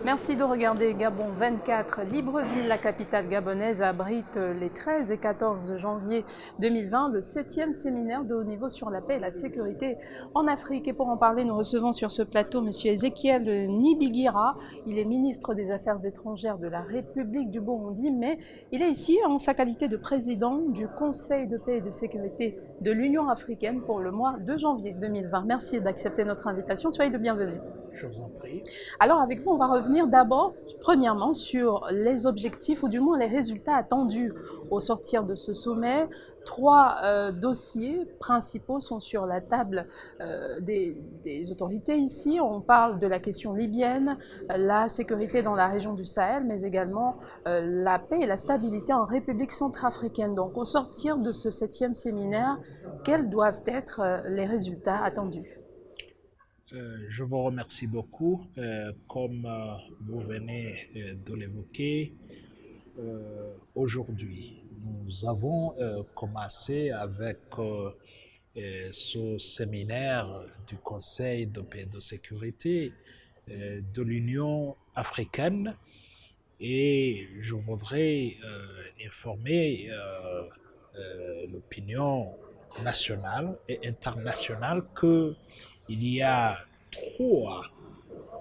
Merci de regarder Gabon 24. Libreville, la capitale gabonaise, abrite les 13 et 14 janvier 2020 le 7e séminaire de haut niveau sur la paix et la sécurité en Afrique. Et pour en parler, nous recevons sur ce plateau M. Ezekiel Nibigira. Il est ministre des Affaires étrangères de la République du Burundi, mais il est ici en sa qualité de président du Conseil de paix et de sécurité de l'Union africaine pour le mois de janvier 2020. Merci d'accepter notre invitation. Soyez le bienvenu. Je vous en prie. Alors avec vous, on va revenir d'abord, premièrement, sur les objectifs ou du moins les résultats attendus au sortir de ce sommet. Trois dossiers principaux sont sur la table des autorités ici. On parle de la question libyenne, la sécurité dans la région du Sahel, mais également la paix et la stabilité en République centrafricaine. Donc au sortir de ce 7e séminaire, quels doivent être les résultats attendus ? Je vous remercie beaucoup. Comme vous venez de l'évoquer, aujourd'hui, nous avons commencé avec ce séminaire du Conseil de paix et de sécurité de l'Union africaine et je voudrais informer l'opinion nationale et internationale qu'il y a trois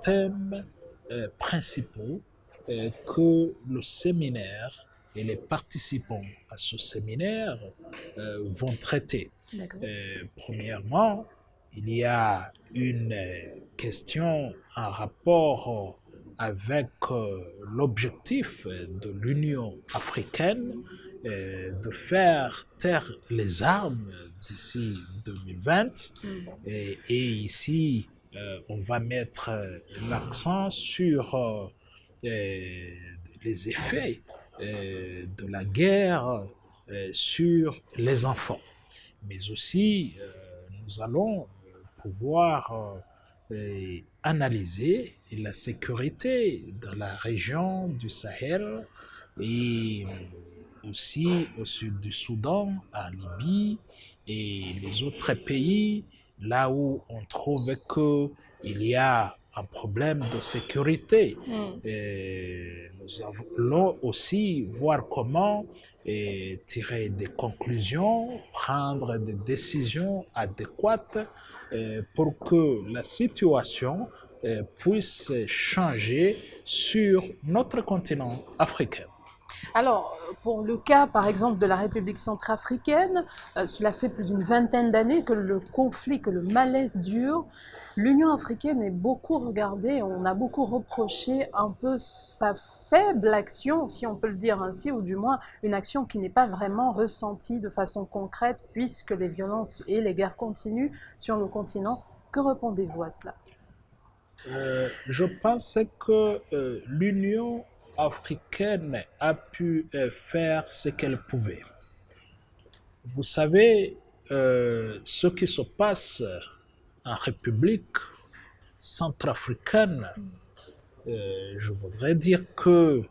thèmes principaux que le séminaire et les participants à ce séminaire vont traiter. Premièrement, il y a une question en rapport avec l'objectif de l'Union africaine de faire taire les armes d'ici 2020 et ici on va mettre l'accent sur les effets de la guerre sur les enfants, mais aussi nous allons pouvoir analyser la sécurité dans la région du Sahel et aussi au sud du Soudan, en Libye et les autres pays, là où on trouve qu'il y a un problème de sécurité. Nous allons aussi voir comment tirer des conclusions, prendre des décisions adéquates pour que la situation puisse changer sur notre continent africain. Alors, pour le cas, par exemple, de la République centrafricaine, cela fait plus d'une vingtaine d'années que le conflit, que le malaise dure. L'Union africaine est beaucoup regardée, on a beaucoup reproché un peu sa faible action, si on peut le dire ainsi, ou du moins une action qui n'est pas vraiment ressentie de façon concrète, puisque les violences et les guerres continuent sur le continent. Que répondez-vous à cela ? Je pense que l'Union africaine a pu faire ce qu'elle pouvait. Vous savez, ce qui se passe en République centrafricaine, je voudrais dire que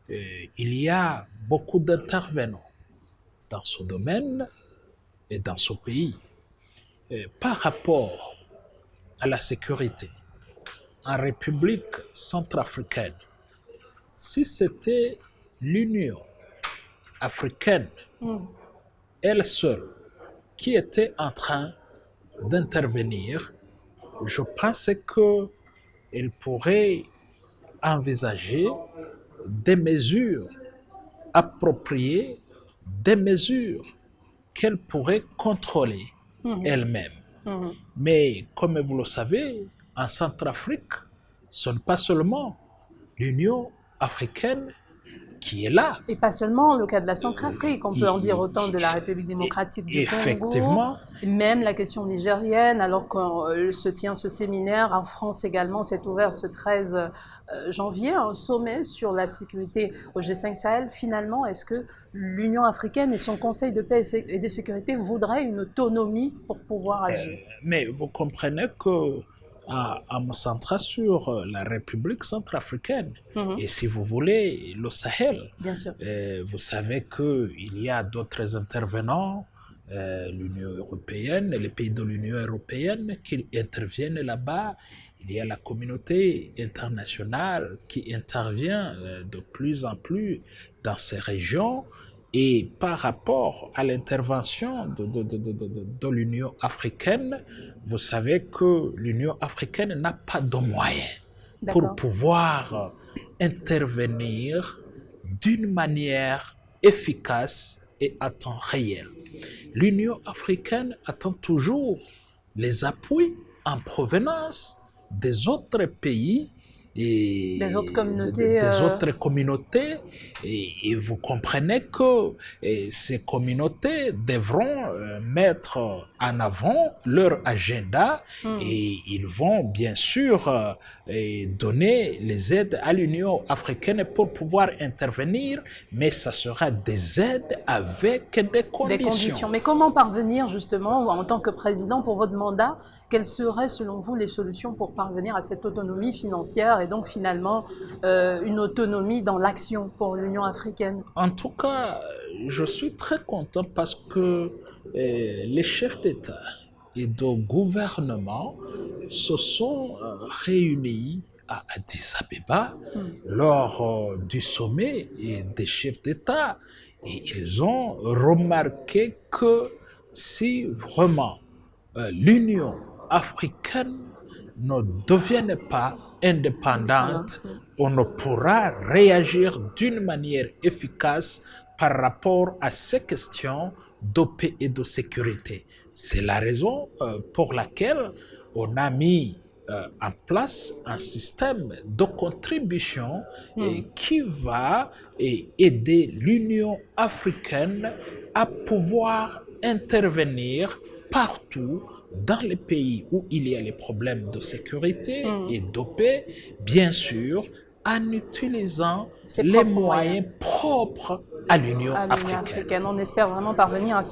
il y a beaucoup d'intervenants dans ce domaine et dans ce pays. Par rapport à la sécurité en République centrafricaine, si c'était l'Union africaine, elle seule, qui était en train d'intervenir, je pense qu'elle pourrait envisager des mesures appropriées, des mesures qu'elle pourrait contrôler elle-même. Mais comme vous le savez, en Centrafrique, ce n'est pas seulement l'Union africaine qui est là. Et pas seulement le cas de la Centrafrique, on peut en dire autant de la République démocratique du Congo, même la question nigérienne, alors qu'on se tient ce séminaire, en France également, s'est ouvert ce 13 janvier, un sommet sur la sécurité au G5 Sahel. Finalement, est-ce que l'Union africaine et son Conseil de paix et de sécurité voudraient une autonomie pour pouvoir agir? Mais vous comprenez que à me centrer sur la République centrafricaine. Et si vous voulez, le Sahel. Bien sûr. Vous savez qu'il y a d'autres intervenants, l'Union européenne, les pays de l'Union européenne qui interviennent là-bas. Il y a la communauté internationale qui intervient de plus en plus dans ces régions. Et par rapport à l'intervention de l'Union africaine, vous savez que l'Union africaine n'a pas de moyens pour pouvoir intervenir d'une manière efficace et à temps réel. L'Union africaine attend toujours les appuis en provenance des autres pays et des autres communautés, et vous comprenez que ces communautés devront mettre en avant leur agenda et ils vont bien sûr donner les aides à l'Union africaine pour pouvoir intervenir, mais ça sera des aides avec des conditions. Mais comment parvenir justement, en tant que président pour votre mandat, quelles seraient selon vous les solutions pour parvenir à cette autonomie financière et donc finalement une autonomie dans l'action pour l'Union africaine? En tout cas, je suis très content parce que les chefs d'État et de gouvernement se sont réunis à Addis Abeba lors du sommet des chefs d'État et ils ont remarqué que si vraiment l'Union africaine ne devienne pas indépendante, on ne pourra réagir d'une manière efficace par rapport à ces questions de paix et de sécurité. C'est la raison pour laquelle on a mis en place un système de contribution qui va aider l'Union africaine à pouvoir intervenir partout dans les pays où il y a les problèmes de sécurité et de paix, bien sûr, en utilisant les moyens propres à l'Union africaine. On espère vraiment parvenir à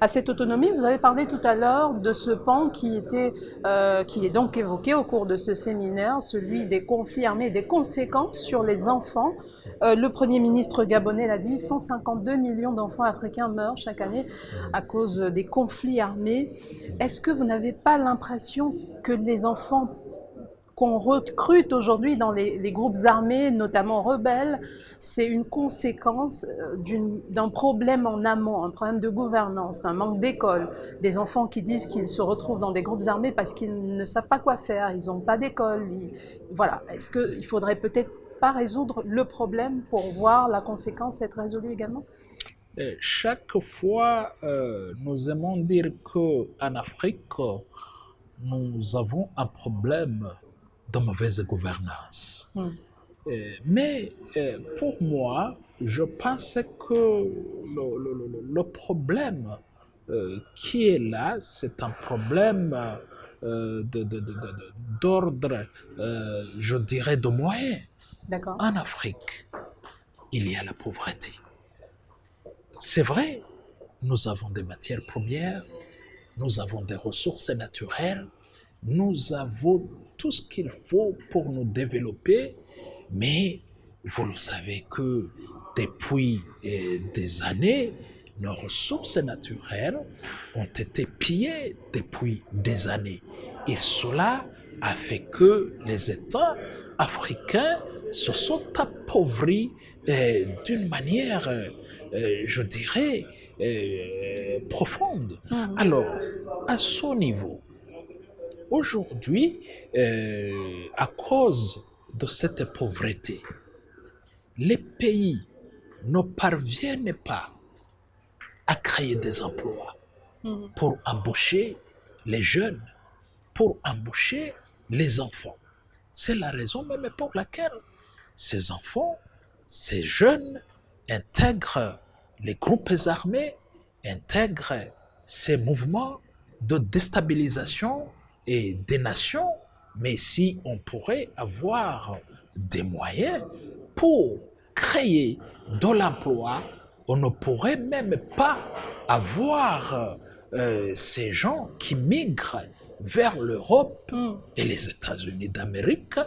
cette autonomie. Vous avez parlé tout à l'heure de ce pan qui est donc évoqué au cours de ce séminaire, celui des conflits armés et des conséquences sur les enfants. Le Premier ministre gabonais l'a dit, 152 millions d'enfants africains meurent chaque année à cause des conflits armés. Est-ce que vous n'avez pas l'impression que les enfants qu'on recrute aujourd'hui dans les groupes armés, notamment rebelles, c'est une conséquence d'un problème en amont, un problème de gouvernance, un manque d'école, des enfants qui disent qu'ils se retrouvent dans des groupes armés parce qu'ils ne savent pas quoi faire, ils n'ont pas d'école. Voilà. Est-ce qu'il ne faudrait peut-être pas résoudre le problème pour voir la conséquence être résolue également? Chaque fois, nous aimons dire qu'en Afrique, nous avons un problème de mauvaise gouvernance. Mais pour moi, je pense que le problème qui est là, c'est un problème d'ordre, je dirais, de moyens. En Afrique, il y a la pauvreté. C'est vrai, nous avons des matières premières, nous avons des ressources naturelles, nous avons tout ce qu'il faut pour nous développer, mais vous le savez que depuis des années, nos ressources naturelles ont été pillées depuis des années. Et cela a fait que les États africains se sont appauvris d'une manière, je dirais, profonde. Alors, à ce niveau, aujourd'hui, à cause de cette pauvreté, les pays ne parviennent pas à créer des emplois pour embaucher les jeunes, pour embaucher les enfants. C'est la raison même pour laquelle ces enfants, ces jeunes intègrent les groupes armés, intègrent ces mouvements de déstabilisation et des nations, mais si on pourrait avoir des moyens pour créer de l'emploi, on ne pourrait même pas avoir ces gens qui migrent vers l'Europe et les États-Unis d'Amérique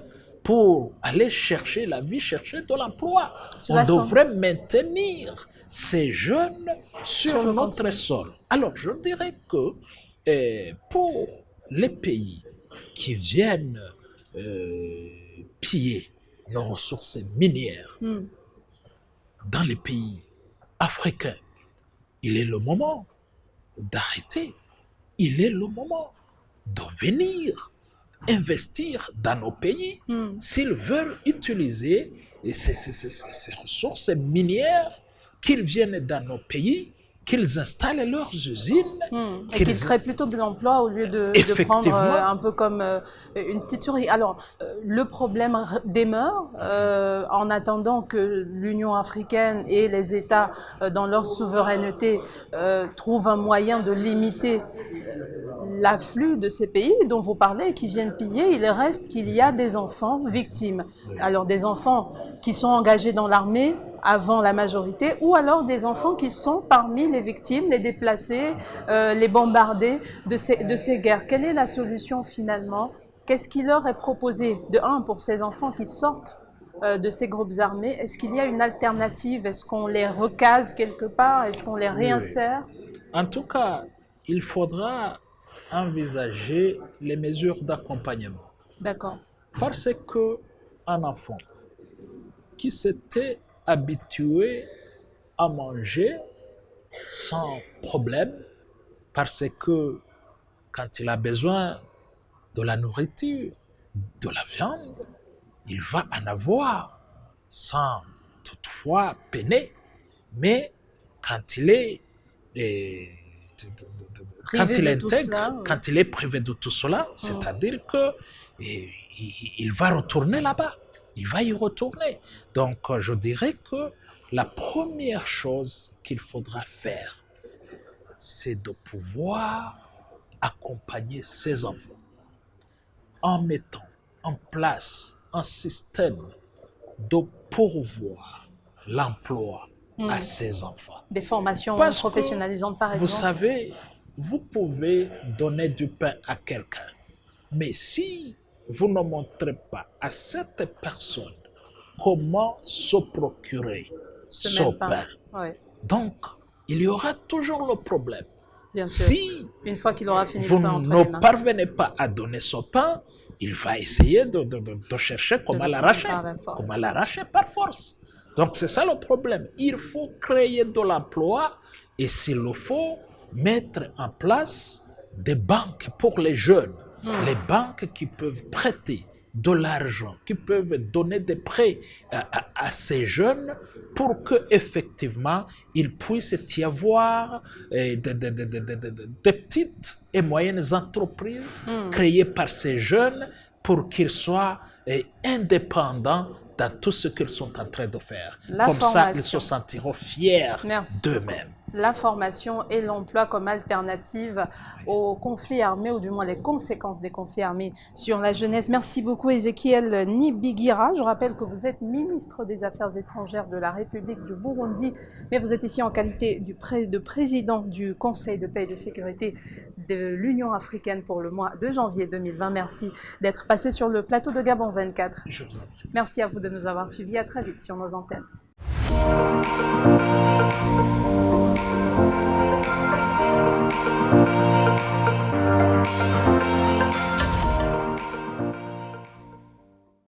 pour aller chercher la vie, chercher de l'emploi. On devrait maintenir ces jeunes sur notre sol. Alors, je dirais que pour les pays qui viennent piller nos ressources minières dans les pays africains, il est le moment d'arrêter. Il est le moment de venir investir dans nos pays s'ils veulent utiliser ces ressources minières, qu'ils viennent dans nos pays, qu'ils installent leurs usines. Et qu'ils créent plutôt de l'emploi au lieu de prendre un peu comme une petite souris. Alors, le problème demeure en attendant que l'Union africaine et les États, dans leur souveraineté, trouvent un moyen de limiter l'afflux de ces pays dont vous parlez, qui viennent piller. Il reste qu'il y a des enfants victimes. Alors, des enfants qui sont engagés dans l'armée avant la majorité, ou alors des enfants qui sont parmi les victimes, les déplacés, les bombardés de ces guerres. Quelle est la solution finalement? Qu'est-ce qui leur est proposé? De un, pour ces enfants qui sortent de ces groupes armés, est-ce qu'il y a une alternative? Est-ce qu'on les recase quelque part? Est-ce qu'on les réinsère? En tout cas, il faudra envisager les mesures d'accompagnement. D'accord. Parce qu'un enfant qui s'était habitué à manger sans problème, parce que quand il a besoin de la nourriture, de la viande, il va en avoir sans toutefois peiner. Mais quand il est quand il est privé de tout cela, c'est-à-dire que il va retourner là-bas. Il va y retourner. Donc, je dirais que la première chose qu'il faudra faire, c'est de pouvoir accompagner ces enfants en mettant en place un système de pourvoir l'emploi à ces enfants. Des formations professionnalisantes, par exemple. Vous savez, vous pouvez donner du pain à quelqu'un, mais si vous ne montrez pas à cette personne comment se procurer ce pain. Donc, il y aura toujours le problème. Bien sûr. Si une fois qu'il aura fini vous le pain entre les mains, ne parvenez pas à donner ce pain, il va essayer de chercher comment l'arracher. Comment l'arracher par force. Donc, c'est ça le problème. Il faut créer de l'emploi et s'il le faut, mettre en place des banques pour les jeunes. Les banques qui peuvent prêter de l'argent, qui peuvent donner des prêts à ces jeunes pour qu'effectivement, il puisse y avoir des petites et moyennes entreprises créées par ces jeunes pour qu'ils soient indépendants dans tout ce qu'ils sont en train de faire. Comme ça, ils se sentiront fiers d'eux-mêmes. La formation et l'emploi comme alternative aux conflits armés, ou du moins les conséquences des conflits armés sur la jeunesse. Merci beaucoup Ezekiel Nibigira. Je rappelle que vous êtes ministre des Affaires étrangères de la République du Burundi, mais vous êtes ici en qualité de président du Conseil de paix et de sécurité de l'Union africaine pour le mois de janvier 2020. Merci d'être passé sur le plateau de Gabon 24. Je vous en prie. Merci à vous de nous avoir suivis. À très vite sur nos antennes.